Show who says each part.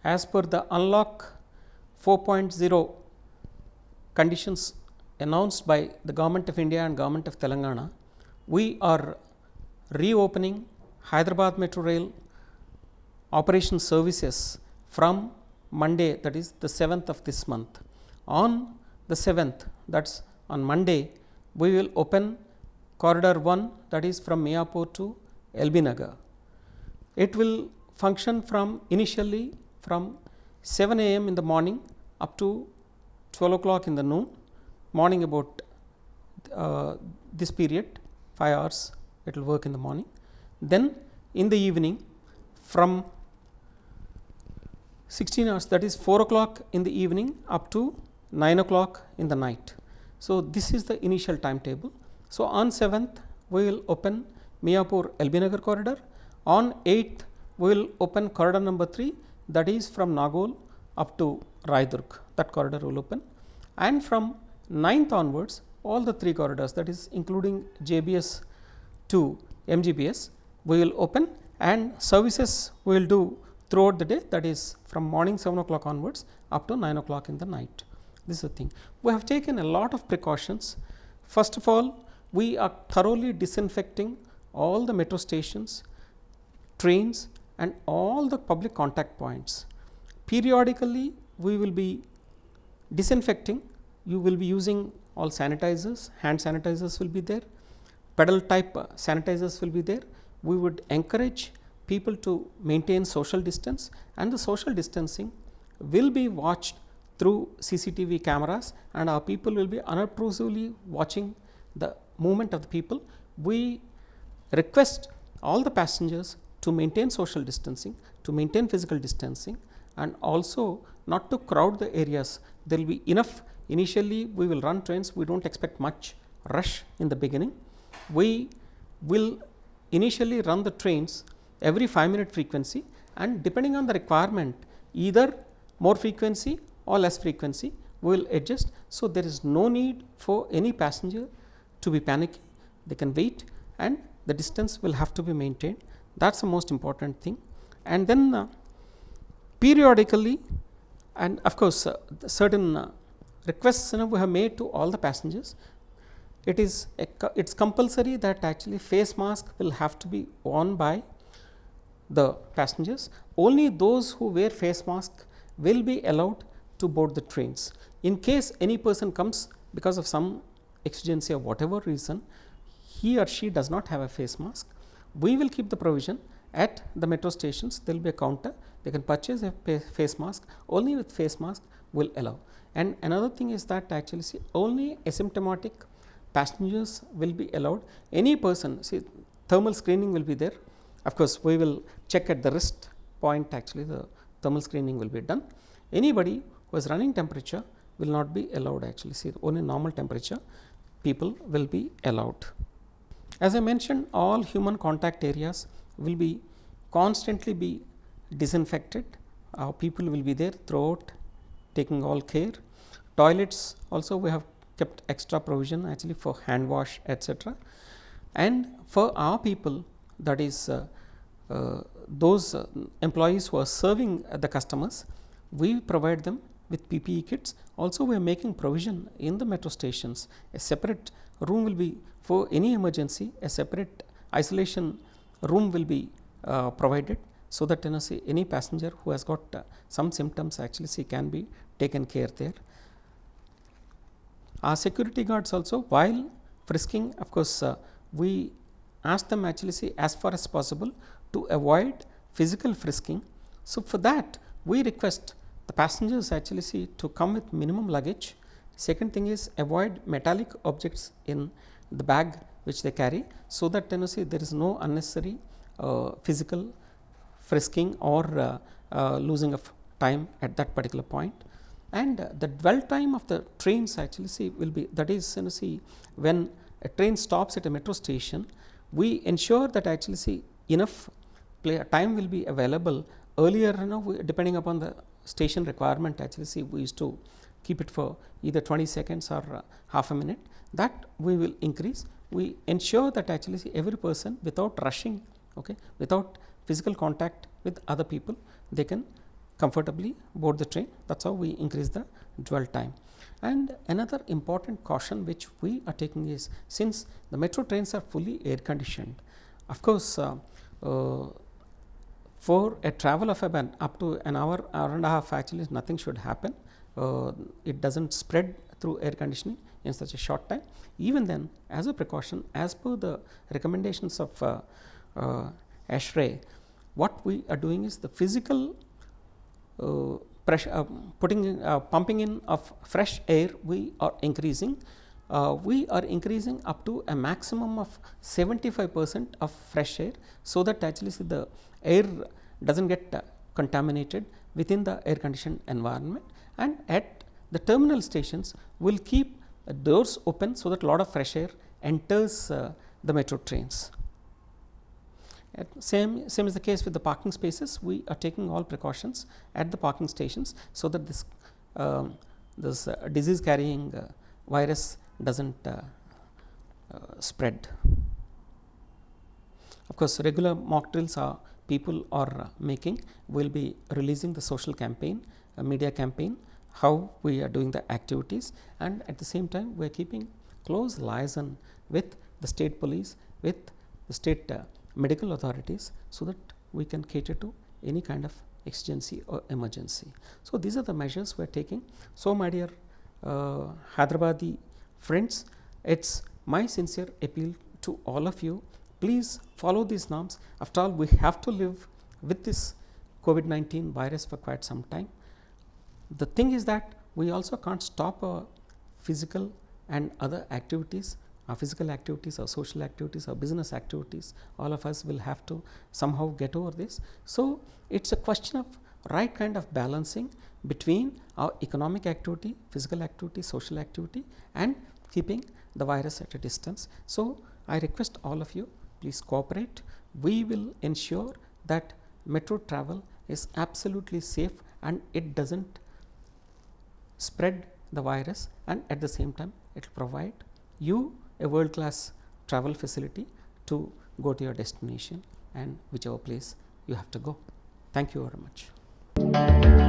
Speaker 1: as per the unlock 4.0 conditions announced by the Government of India and Government of Telangana, we are reopening Hyderabad Metro Rail operation services from Monday, that is the 7th of this month. On the 7th, that is on Monday, we will open corridor 1, that is from Miapur to LB Nagar. It will function from initially from 7 a.m. in the morning up to 12 o'clock in the noon, morning about this period 5 hours it will work in the morning. Then in the evening from 16 hours, that is 4 o'clock in the evening up to 9 o'clock in the night. So, this is the initial timetable. So, on 7th we will open Miapur LB Nagar corridor. On 8th we will open corridor number 3, that is from Nagol up to Raidurg, that corridor will open, and from 9th onwards all the 3 corridors, that is including JBS to MGBS, we will open, and services we will do throughout the day, that is from morning 7 o'clock onwards up to 9 o'clock in the night. This is the thing. We have taken a lot of precautions. First of all, we are thoroughly disinfecting all the metro stations, trains, and all the public contact points. Periodically we will be disinfecting. You will be using all sanitizers, hand sanitizers will be there, pedal type sanitizers will be there. We would encourage people to maintain social distance, and the social distancing will be watched through CCTV cameras, and our people will be unobtrusively watching the movement of the people. We request all the passengers to maintain social distancing, to maintain physical distancing, and also not to crowd the areas. There will be enough. Initially we will run trains, we do not expect much rush in the beginning. We will initially run the trains every 5-minute frequency, and depending on the requirement, either more frequency or less frequency, we will adjust. So, there is no need for any passenger to be panicky. They can wait, and the distance will have to be maintained. That is the most important thing. And then periodically, and of course certain requests we have made to all the passengers. It is compulsory that actually face mask will have to be worn by the passengers. Only those who wear face mask will be allowed to board the trains. In case any person comes because of some exigency or whatever reason, he or she does not have a face mask, we will keep the provision at the metro stations. There will be a counter, they can purchase a face mask. Only with face mask will allow. And another thing is that actually only asymptomatic passengers will be allowed. Any person, thermal screening will be there. Of course, we will check at the wrist point, actually the thermal screening will be done. Anybody who is running temperature will not be allowed, actually only normal temperature people will be allowed. As I mentioned, all human contact areas will be constantly be disinfected. Our people will be there throughout, taking all care. Toilets also we have kept extra provision actually for hand wash, etc. And for our people, that is those employees who are serving the customers, we provide them with PPE kits. Also we are making provision in the metro stations. A separate room will be for any emergency, a separate isolation room will be provided, so that any passenger who has got some symptoms actually can be taken care there. Our security guards also, while frisking, of course we ask them actually as far as possible to avoid physical frisking. So, for that we request the passengers actually to come with minimum luggage. Second thing is avoid metallic objects in the bag which they carry, so that there is no unnecessary physical frisking or losing of time at that particular point. And the dwell time of the trains actually will be, that is when a train stops at a metro station, we ensure that actually enough time will be available. Earlier depending upon the station requirement, actually we used to keep it for either 20 seconds or half a minute. That we will increase. We ensure that actually every person, without rushing, without physical contact with other people, they can comfortably board the train. That's how we increase the dwell time. And another important caution which we are taking is, since the metro trains are fully air conditioned, of course, for a travel of about up to an hour, hour and a half, actually nothing should happen. It doesn't spread through air conditioning in such a short time. Even then, as a precaution, as per the recommendations of ASHRAE, what we are doing is the physical pressure, pumping in of fresh air we are increasing. We are increasing up to a maximum of 75% of fresh air, so that actually the air doesn't get contaminated within the air conditioned environment. And at the terminal stations, we will keep doors open so that a lot of fresh air enters the metro trains. Same is the case with the parking spaces. We are taking all precautions at the parking stations, so that this disease carrying virus doesn't spread. Of course, regular mock drills people are making. We will be releasing the social campaign, media campaign, how we are doing the activities, and at the same time we are keeping close liaison with the state police, with the state medical authorities, so that we can cater to any kind of exigency or emergency. So these are the measures we are taking. So my dear Hyderabadi friends, it's my sincere appeal to all of you, please follow these norms. After all, we have to live with this COVID-19 virus for quite some time. The thing is that we also can't stop our physical and other activities, our physical activities, our social activities, our business activities. All of us will have to somehow get over this. So it's a question of right kind of balancing between our economic activity, physical activity, social activity, and keeping the virus at a distance. So I request all of you, please cooperate. We will ensure that metro travel is absolutely safe and it doesn't spread the virus, and at the same time it will provide you a world class travel facility to go to your destination and whichever place you have to go. Thank you very much.